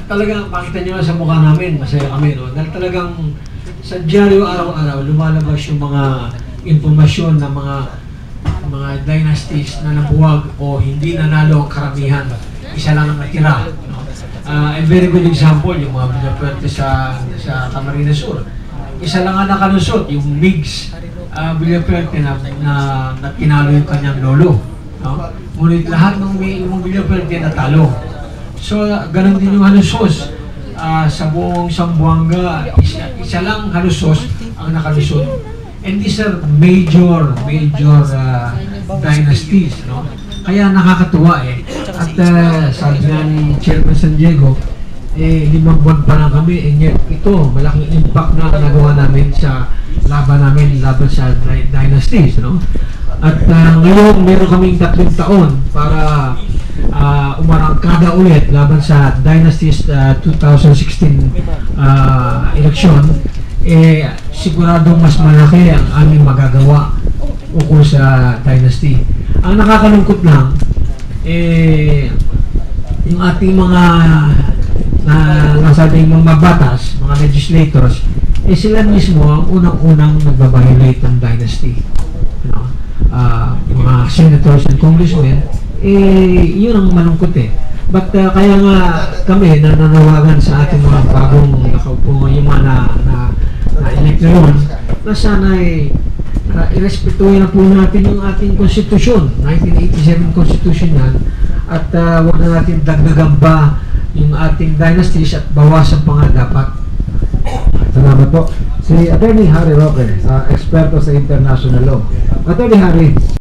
talagang makita nyo sa mukha namin, masaya kami, no? Dahil talagang sa dyaryo araw-araw, lumalabas yung mga impormasyon ng mga dynasties na nabuwag o hindi nanalo ang karamihan. Isa lang ang natira. No? A very good example, yung mga Villafuerte sa Camarines Sur. Isa lang ang nakalusot, yung Migs Villafuerte na tinalo yung kanyang lolo. No? Ngunit lahat ng Villafuerte natalo. So, ganun din yung halusos. Sa buong Zamboanga, isa lang halusos ang nakalusot. And these are major dynasties, no? Kaya nakakatuwa eh. At sabi nga ni Chairman San Diego, 5 buwan pa lang kami, and yet ito, malaking impact na nagawa namin sa laban sa dynasties, no? At ngayon, meron kaming 3 taon para umarangkada ulit laban sa Dynasties 2016 eleksyon. Siguradong mas malaki ang aming magagawa ukol sa Dynasty. Ang nakakalungkot lang, yung ating mga nasabing mga batas, mga legislators, sila mismo ang unang-unang nagbabiolate ng Dynasty. Mga senators and congressmen, yun ang malungkot eh. But kaya nga kami nananawagan sa ating mga bagong nakaupo, yung mga na-elect na yun, na sana irespetuhin na po natin yung ating konstitusyon, 1987 constitution yan, at huwag na natin dagdagan pa yung ating dynasties at bawasan pa nga dapat. Salamat po. Si Attorney Harry Roque, eksperto sa international law. Attorney Harry,